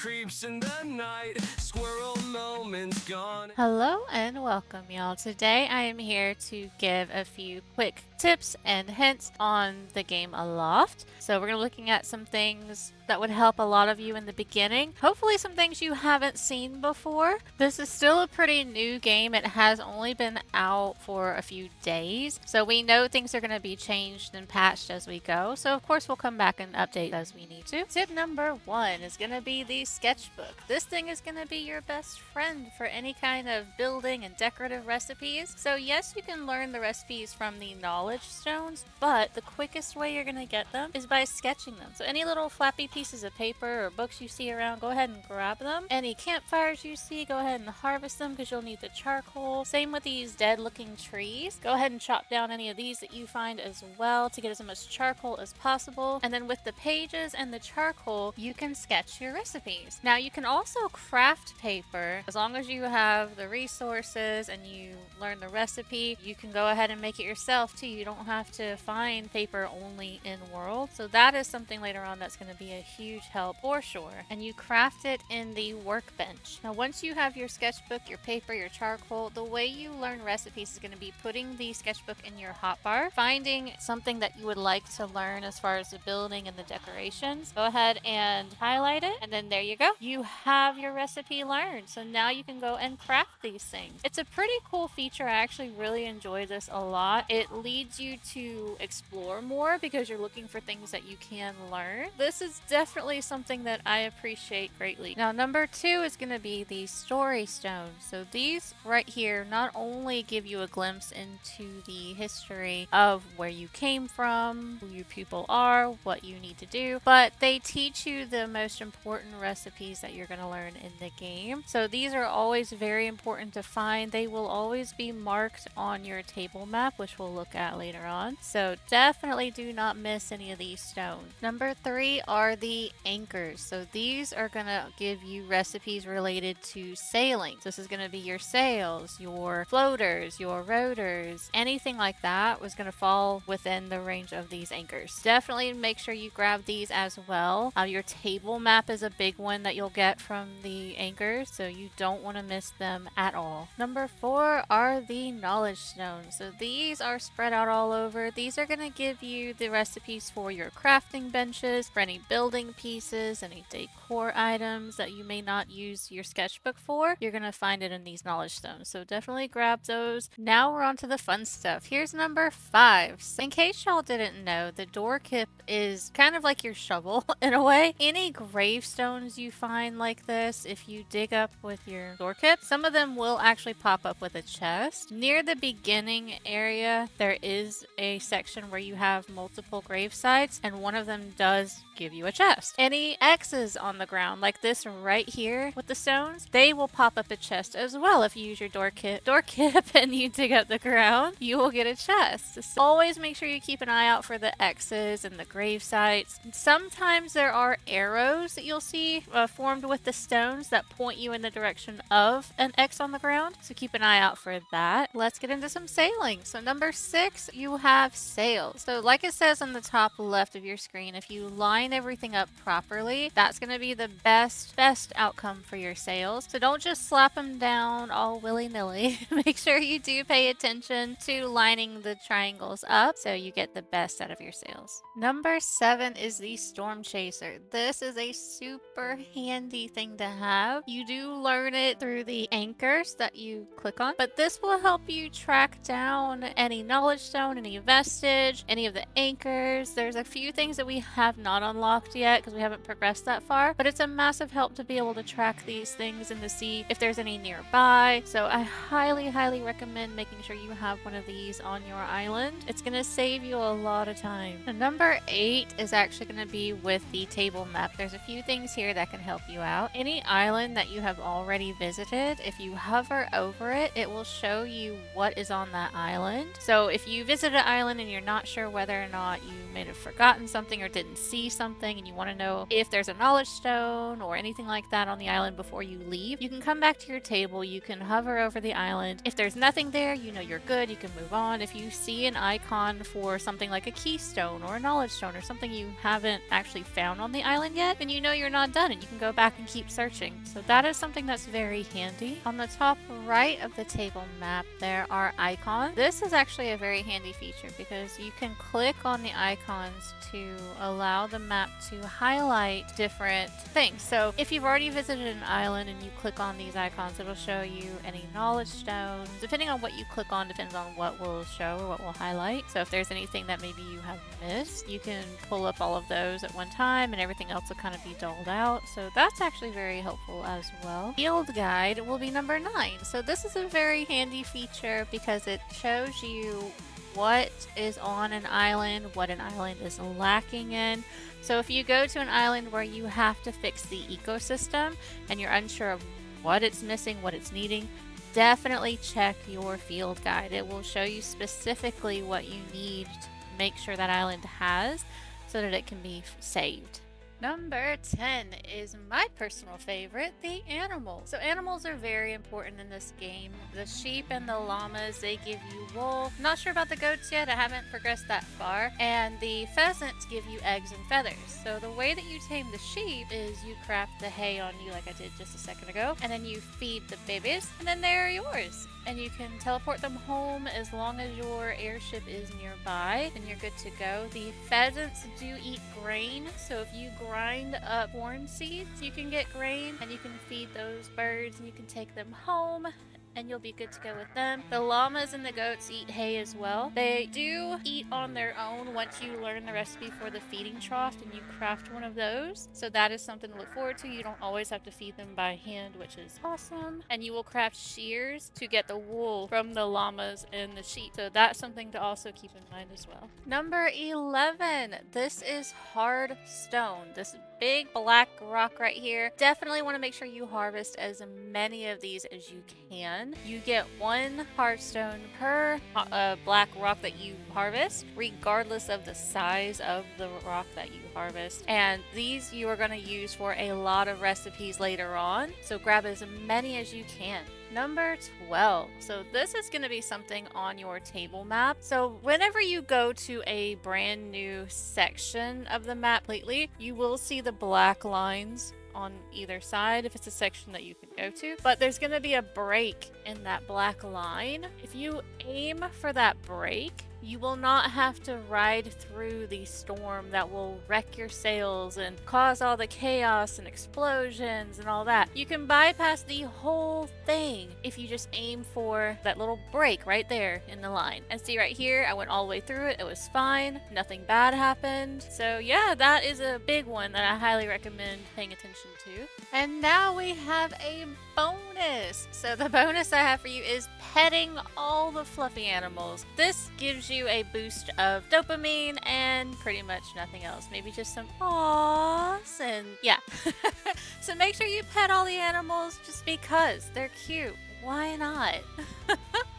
creeps in the night. Squirrel moments gone. Hello and welcome, y'all. Today I am here to give a few quick tips and hints on the game Aloft. So, we're looking at some things that would help a lot of you in the beginning. Hopefully, some things you haven't seen before. This is still a pretty new game, it has only been out for a few days. So, we know things are going to be changed and patched as we go. So, of course, we'll come back and update as we need to. Tip number one is going to be the sketchbook. This thing is going to be your best friend for any kind of building and decorative recipes. So yes, you can learn the recipes from the knowledge stones, but the quickest way you're going to get them is by sketching them. So any little flappy pieces of paper or books you see around, go ahead and grab them. Any campfires you see, go ahead and harvest them because you'll need the charcoal. Same with these dead looking trees. Go ahead and chop down any of these that you find as well to get as much charcoal as possible. And then with the pages and the charcoal, you can sketch your recipes. Now you can also craft paper. As long as you have the resources and you learn the recipe, you can go ahead and make it yourself too. You don't have to find paper only in world. So that is something later on that's going to be a huge help for sure. And you craft it in the workbench. Now once you have your sketchbook, your paper, your charcoal, the way you learn recipes is going to be putting the sketchbook in your hotbar, finding something that you would like to learn as far as the building and the decorations. Go ahead and highlight it, and then there you go. You have your recipe learned. So now you can go and craft these things. It's a pretty cool feature. I actually really enjoy this a lot. It leads you to explore more because you're looking for things that you can learn. This is definitely something that I appreciate greatly. Now, number two is going to be the story stones. So these right here not only give you a glimpse into the history of where you came from, who your people are, what you need to do, but they teach you the most important recipes that you're going to learn in the game. So these are always very important to find. They will always be marked on your table map, which we'll look at later on. So definitely do not miss any of these stones. Number three are the anchors. So these are going to give you recipes related to sailing. So this is going to be your sails, your floaters, your rotors, anything like that was going to fall within the range of these anchors. Definitely make sure you grab these as well. Your table map is a big one that you'll get from the anchors, so you don't want to miss them at all. Number four are the knowledge stones. So these are spread out all over. These are going to give you the recipes for your crafting benches, for any building pieces, any decor items that you may not use your sketchbook for. You're going to find it in these knowledge stones. So definitely grab those. Now we're on to the fun stuff. Here's number five. So in case y'all didn't know, the door kip is kind of like your shovel in a way. Any gravestones you find like this, if you dig up with your door kip, some of them will actually pop up with a chest. Near the beginning area, there is a section where you have multiple grave sites, and one of them does give you a chest. Any X's on the ground, like this right here with the stones, they will pop up a chest as well. If you use your door kip and you dig up the ground, you will get a chest. So always make sure you keep an eye out for the X's and the grave sites. Sometimes there are arrows that you'll see formed with the stones that point you in the direction of an X on the ground. So keep an eye out for that. Let's get into some sailing. So number six, you have sails. So like it says on the top left of your screen, if you line everything up properly, that's going to be the best outcome for your sails. So don't just slap them down all willy-nilly. Make sure you do pay attention to lining the triangles up so you get the best out of your sails. Number seven is the storm chaser. This is a super handy thing to have. You do learn it through the anchors that you click on, but this will help you track down any knowledge stone, any vestige, any of the anchors. There's a few things that we have not unlocked yet because we haven't progressed that far, but it's a massive help to be able to track these things and to see if there's any nearby. So I highly recommend making sure you have one of these on your island. It's going to save you a lot of time. And number eight is actually going to be with the table map. There's a few things here that can help you out. Any island that you have already visited, if you hover over it, it will show you what is on that island. So if you visit an island and you're not sure whether or not you may have forgotten something or didn't see something and you want to know if there's a knowledge stone or anything like that on the island before you leave, you can come back to your table, you can hover over the island. If there's nothing there, you know you're good, you can move on. If you see an icon for something like a keystone or a knowledge stone or something you haven't actually found on the island yet, then you know you're not done and you can go back and keep searching. So that is something that's very handy. On the top right of the table map, there are icons. This is actually a very handy feature because you can click on the icons to allow the map to highlight different things. So if you've already visited an island and you click on these icons, it'll show you any knowledge stones. Depending on what you click on depends on what will show or what will highlight. So if there's anything that maybe you have missed, you can pull up all of those at one time and everything else will kind of be doled out. So that's actually very helpful as well. Field guide will be number 9. So this is a very handy feature because it shows you what is on an island, what an island is lacking in. So if you go to an island where you have to fix the ecosystem and you're unsure of what it's missing, what it's needing, definitely check your field guide. It will show you specifically what you need to make sure that island has so that it can be saved. Number 10 is my personal favorite, the animals. So animals are very important in this game. The sheep and the llamas, they give you wool. I'm not sure about the goats yet, I haven't progressed that far. And the pheasants give you eggs and feathers. So the way that you tame the sheep is you craft the hay on you like I did just a second ago. And then you feed the babies and then they're yours. And you can teleport them home as long as your airship is nearby and you're good to go. The pheasants do eat grain, so if you grind up corn seeds, you can get grain and you can feed those birds and you can take them home and you'll be good to go with them. The llamas and the goats eat hay as well. They do eat on their own once you learn the recipe for the feeding trough and you craft one of those. So that is something to look forward to. You don't always have to feed them by hand, which is awesome. And you will craft shears to get the wool from the llamas and the sheep. So that's something to also keep in mind as well. Number 11. This is hard stone. This big black rock right here. Definitely want to make sure you harvest as many of these as you can. You get 1 hard stone per black rock that you harvest, regardless of the size of the rock that you harvest. And these you are going to use for a lot of recipes later on. So grab as many as you can. Number 12. So this is going to be something on your table map. So whenever you go to a brand new section of the map lately, you will see the black lines on either side if it's a section that you can go to, but there's going to be a break in that black line. If you aim for that break, you will not have to ride through the storm that will wreck your sails and cause all the chaos and explosions and all that. You can bypass the whole thing if you just aim for that little break right there in the line. And see right here, I went all the way through it. It was fine. Nothing bad happened. So yeah, that is a big one that I highly recommend paying attention to. And now we have a bonus. So the bonus I have for you is petting all the fluffy animals. This gives you a boost of dopamine and pretty much nothing else. Maybe just some awws and yeah. So make sure you pet all the animals just because they're cute. Why not?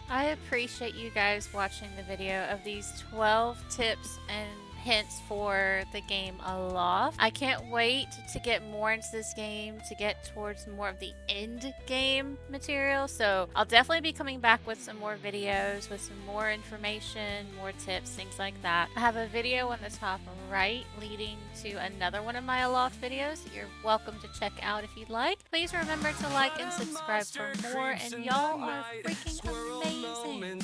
I appreciate you guys watching the video of these 12 tips and hints for the game Aloft. I can't wait to get more into this game, to get towards more of the end game material. So I'll definitely be coming back with some more videos, with some more information, more tips, things like that. I have a video on the top right leading to another one of my Aloft videos that you're welcome to check out if you'd like. Please remember to like and subscribe for more, and y'all are freaking amazing.